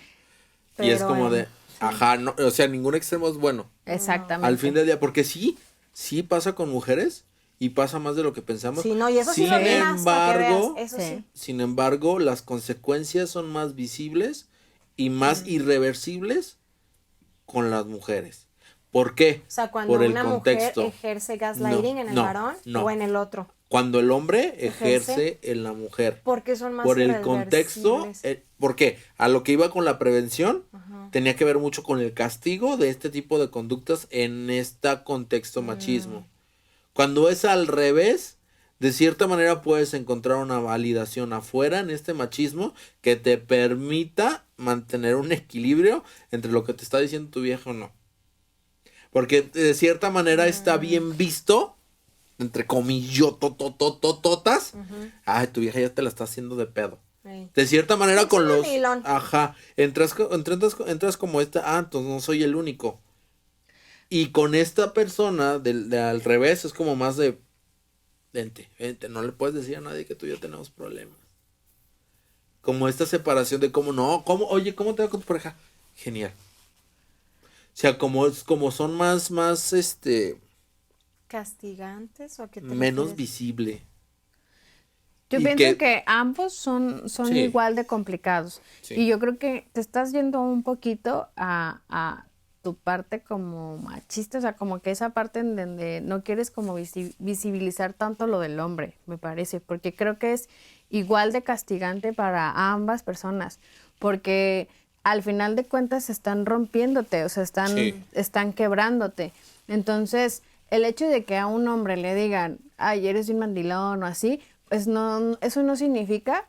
Y es Pero, como de, ajá, no, o sea, ningún extremo es bueno. Exactamente. Al fin del día, porque sí pasa con mujeres y pasa más de lo que pensamos. Sí, no, y eso sí Sin lo vi más, para que veas, embargo, eso Sí. sí. sin embargo, las consecuencias son más visibles y más irreversibles con las mujeres. ¿Por qué? O sea, cuando Por el una contexto. mujer ejerce gaslighting No, en el no, varón no. o en el otro, Cuando el hombre Ejerce. ejerce en la mujer. porque son más Por el contexto, irreversibles. ¿por qué? A lo que iba con la prevención, tenía que ver mucho con el castigo de este tipo de conductas en este contexto machismo. Cuando es al revés, de cierta manera puedes encontrar una validación afuera en este machismo que te permita mantener un equilibrio entre lo que te está diciendo tu vieja o no. Porque de cierta manera está bien visto, entre comillas, totototototas. Ay, tu vieja ya te la está haciendo de pedo. Sí. De cierta manera Pinche con los... mandilón. Ajá. Entras como esta... entonces no soy el único. Y con esta persona de al revés es como más de... Vente, no le puedes decir a nadie que tú y yo tenemos problemas. Como esta separación de cómo no, oye, ¿cómo te va con tu pareja? Genial. O sea, como son más, ¿Castigantes o a qué te menos refieres? visible. Yo y pienso que ambos son Sí. igual de complicados. Sí. Y yo creo que te estás yendo un poquito a tu parte como machista, o sea, como que esa parte en donde no quieres como visibilizar tanto lo del hombre, me parece, porque creo que es igual de castigante para ambas personas, porque al final de cuentas están rompiéndote, o sea, Sí. están quebrándote. Entonces, el hecho de que a un hombre le digan, ay, eres un mandilón o así, pues no, eso no significa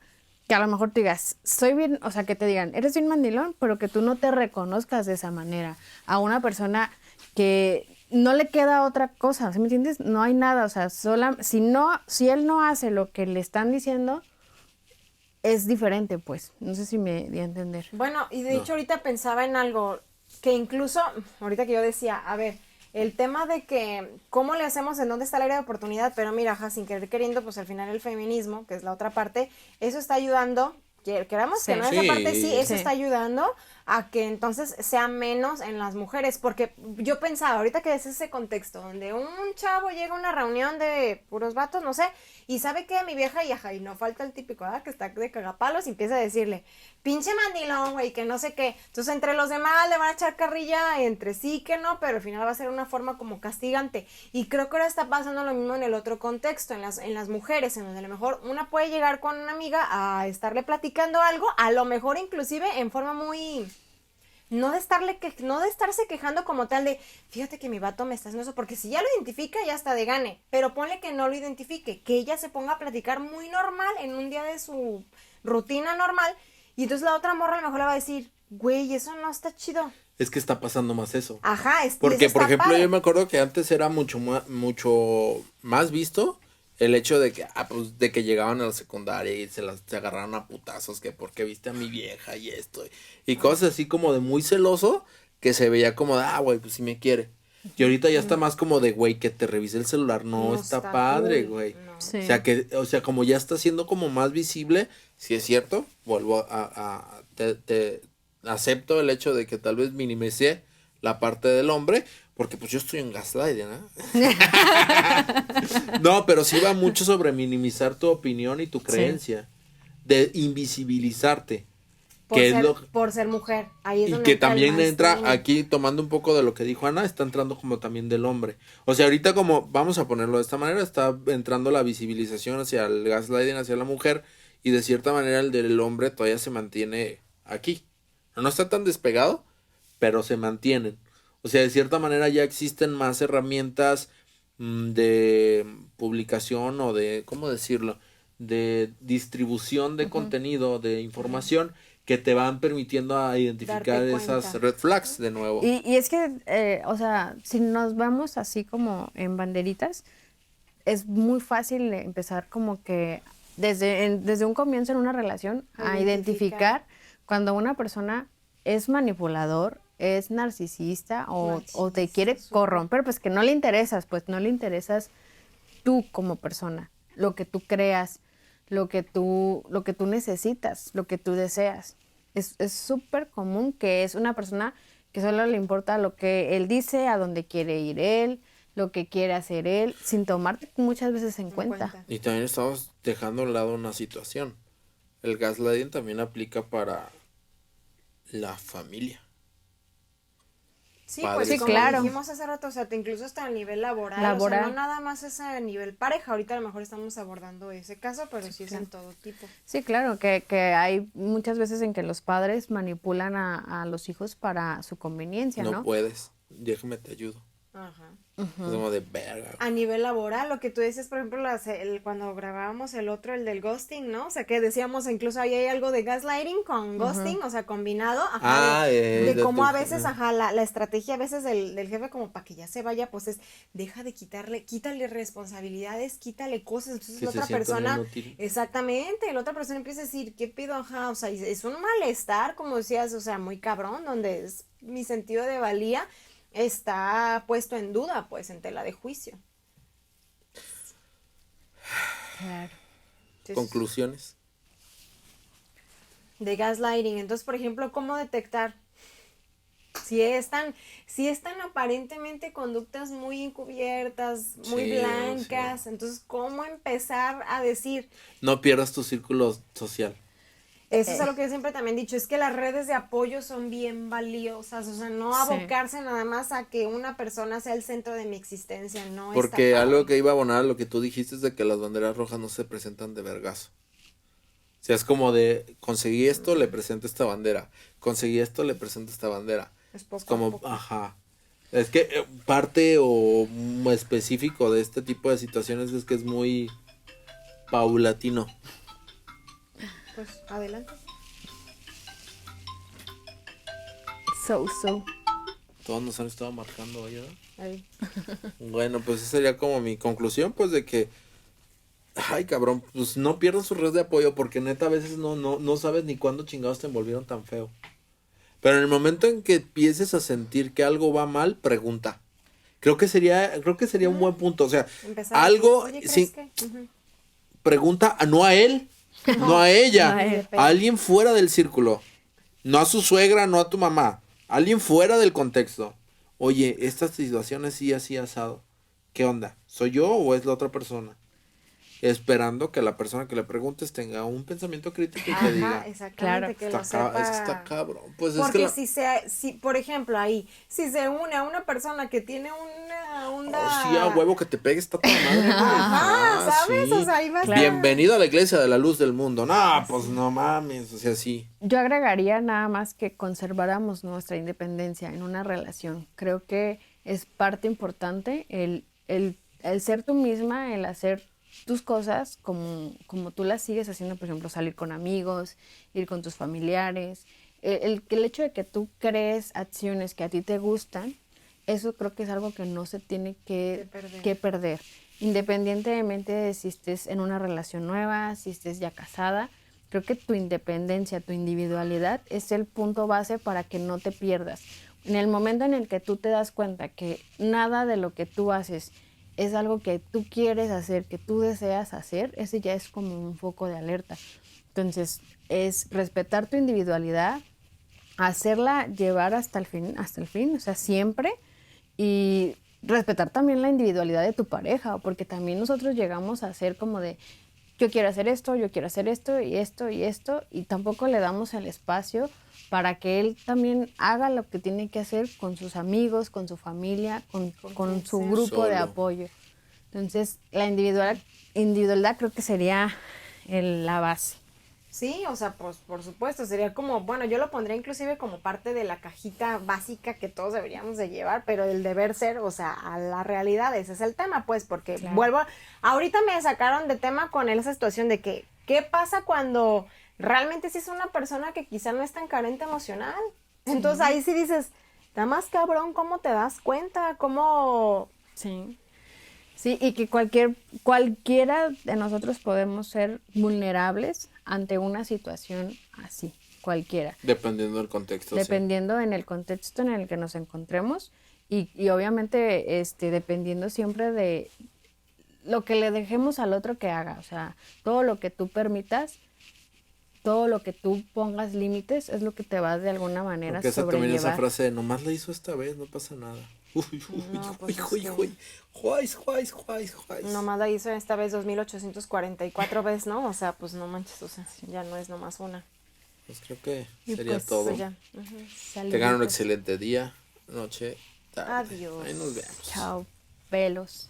que a lo mejor te digas, soy bien, o sea, que te digan, eres bien mandilón, pero que tú no te reconozcas de esa manera. A una persona que no le queda otra cosa, ¿sí me entiendes? No hay nada, o sea, si él no hace lo que le están diciendo, es diferente, pues. No sé si me di a entender. Bueno, y de hecho ahorita pensaba en algo. que incluso, ahorita que yo decía, a ver, el tema de que, ¿cómo le hacemos en dónde está el área de oportunidad? Pero mira, sin querer queriendo, pues al final el feminismo, que es la otra parte, eso está ayudando, queramos que no, esa parte sí, eso está ayudando a que entonces sea menos en las mujeres, porque yo pensaba, ahorita que es ese contexto, donde un chavo llega a una reunión de puros vatos, no sé, y sabe que mi vieja y ajá, y no falta el típico, ¿verdad? Que está de cagapalos y empieza a decirle, pinche mandilón, güey, que no sé qué, entonces entre los demás le van a echar carrilla, entre sí que no, pero al final va a ser una forma como castigante, y creo que ahora está pasando lo mismo en el otro contexto, en las mujeres, en donde a lo mejor una puede llegar con una amiga a estarle platicando algo, a lo mejor inclusive en forma muy... No de estarse quejando como tal de, fíjate que mi vato me está haciendo eso, porque si ya lo identifica, ya está de gane, pero ponle que no lo identifique, que ella se ponga a platicar muy normal en un día de su rutina normal, y entonces la otra morra a lo mejor le va a decir, güey, eso no está chido. Es que está pasando más eso. Ajá, porque, eso por está ejemplo, padre. yo me acuerdo que antes era mucho más visto el hecho de que, pues, de que llegaban a la secundaria y se agarraron a putazos, que porque viste a mi vieja y esto, y cosas así como de muy celoso, que se veía como de, güey, pues sí me quiere. Y ahorita ya está más como de, güey, que te revise el celular, no está padre, cool, güey. no. Sí. O sea, como ya está siendo como más visible, si es cierto, vuelvo te acepto el hecho de que tal vez minimicé la parte del hombre, porque pues yo estoy en gaslighting, ¿eh? No, pero sí va mucho sobre minimizar tu opinión y tu creencia, de invisibilizarte, Por ser mujer, ahí es y donde que entra el también entra mansplaining. aquí, tomando un poco de lo que dijo Ana, está entrando como también del hombre. O sea, ahorita como, vamos a ponerlo de esta manera, está entrando la visibilización hacia el gaslighting, hacia la mujer, y de cierta manera el del hombre todavía se mantiene aquí. No está tan despegado, pero se mantienen. O sea, de cierta manera ya existen más herramientas de publicación o de, ¿cómo decirlo? De distribución de contenido, de información, que te van permitiendo a identificar Darte esas cuenta. red flags de nuevo. Y es que, o sea, si nos vamos así como en banderitas, es muy fácil empezar como que desde un comienzo en una relación a identificar cuando una persona es manipulador, es narcisista o te quiere corromper, pues que no le interesas, pues no le interesas tú como persona, lo que tú creas, lo que tú necesitas, lo que tú deseas. Es súper común que es una persona que solo le importa lo que él dice, a dónde quiere ir él, lo que quiere hacer él, sin tomarte muchas veces en cuenta. Y también estamos dejando a un lado una situación. El gaslighting también aplica para la familia. Sí, Padres. pues Sí, como claro. dijimos hace rato, o sea, incluso hasta a nivel laboral, Laboral. o sea, no nada más es a nivel pareja, ahorita a lo mejor estamos abordando ese caso, pero sí es en todo tipo. Sí, claro, que hay muchas veces en que los padres manipulan a los hijos para su conveniencia, ¿no? No puedes, déjame te ayudo. Ajá. Es como de verga. A nivel laboral, lo que tú dices, por ejemplo, cuando grabábamos el otro, el del ghosting, ¿no? O sea, que decíamos, incluso ahí hay algo de gaslighting con ghosting, o sea, combinado, ajá, de cómo a veces, ajá, la estrategia a veces del jefe como para que ya se vaya, pues es, deja de quítale responsabilidades, quítale cosas, entonces Que la se otra sientan persona, inútil. exactamente, la otra persona empieza a decir, ¿qué pido? Ajá, o sea, es un malestar, como decías, o sea, muy cabrón, donde es mi sentido de valía está puesto en duda, pues, en tela de juicio. Claro. Entonces, Conclusiones. de gaslighting. Entonces, por ejemplo, ¿cómo detectar si están aparentemente conductas muy encubiertas, muy Sí, blancas? sí. Entonces, ¿cómo empezar a decir? No pierdas tu círculo social. Eso es algo que yo siempre también he dicho, es que las redes de apoyo son bien valiosas, o sea, no Sí. abocarse nada más a que una persona sea el centro de mi existencia, no Porque está algo padre. que iba a abonar a lo que tú dijiste es de que las banderas rojas no se presentan de vergazo. O sea, es como de, conseguí esto, le presento esta bandera. Conseguí esto, le presento esta bandera. Es poco Es como, a poco. ajá. Es que parte o específico de este tipo de situaciones es que es muy paulatino. Pues, adelante. So. Todos nos han estado marcando hoy, ¿verdad? Ahí. Bueno, pues esa sería como mi conclusión, pues de que, ay cabrón, pues no pierdas su red de apoyo porque neta a veces no sabes ni cuándo chingados te envolvieron tan feo. Pero en el momento en que empieces a sentir que algo va mal, pregunta. Creo que sería un buen punto. O sea, Empezar a algo, decir, oye, sí, ¿crees que? Ujú. pregunta no a él, no a ella, no a él. a alguien fuera del círculo. No a su suegra, no a tu mamá. Alguien fuera del contexto. Oye, esta situación es así, asado. ¿Qué onda? ¿Soy yo o es la otra persona? Esperando que la persona que le preguntes tenga un pensamiento crítico y te Ajá, diga. exactamente, Claro. que lo Es que está sepa. cabrón. Pues es que Porque la- si, por ejemplo, ahí, si se une a una persona que tiene una onda... Oh, sí, a huevo que te pegue está toda madre, güey. Ajá, ¿sabes? Sí. O sea, ahí va a estar... Bienvenido a la iglesia de la luz del mundo. No, pues no mames, o sea, sí. Yo agregaría nada más que conserváramos nuestra independencia en una relación. Creo que es parte importante el ser tú misma, el hacer tus cosas como tú las sigues haciendo, por ejemplo, salir con amigos, ir con tus familiares. El hecho de que tú crees acciones que a ti te gustan, eso creo que es algo que no se tiene que perder. Independientemente de si estés en una relación nueva, si estés ya casada, creo que tu independencia, tu individualidad es el punto base para que no te pierdas. En el momento en el que tú te das cuenta que nada de lo que tú haces es algo que tú quieres hacer, que tú deseas hacer, ese ya es como un foco de alerta. Entonces, es respetar tu individualidad, hacerla llevar hasta el fin, o sea, siempre, y respetar también la individualidad de tu pareja, porque también nosotros llegamos a ser como de, yo quiero hacer esto y esto, y tampoco le damos el espacio para que él también haga lo que tiene que hacer con sus amigos, con su familia, con su grupo de Solo. apoyo. Entonces, la individualidad creo que sería la base. Sí, o sea, pues por supuesto, sería como, bueno, yo lo pondría inclusive como parte de la cajita básica que todos deberíamos de llevar, pero el deber ser, o sea, a la realidad, ese es el tema, pues, porque Claro. ahorita me sacaron de tema con esa situación de que, ¿qué pasa cuando realmente sí es una persona que quizá no es tan carente emocional? Entonces ahí sí dices, está más cabrón, ¿cómo te das cuenta? ¿Cómo? Sí. Sí, y que cualquiera de nosotros podemos ser vulnerables ante una situación así, cualquiera, Dependiendo del contexto. dependiendo en el contexto en el que nos encontremos y obviamente dependiendo siempre de lo que le dejemos al otro que haga, o sea, todo lo que tú permitas, todo lo que tú pongas límites es lo que te va de alguna manera Porque esa también esa sobrellevar. frase de nomás la hizo esta vez, no pasa nada. Uy, No, pues es uy, que- uy. Juárez. Nomás la hizo esta vez 2844 veces, ¿no? O sea, pues no manches, o sea, ya no es nomás una. Pues creo que Y sería pues, todo. Pues ya. Ujú. Saluditos. Tengan un excelente día, noche, tarde. Adiós. Ahí nos vemos. Chao, pelos.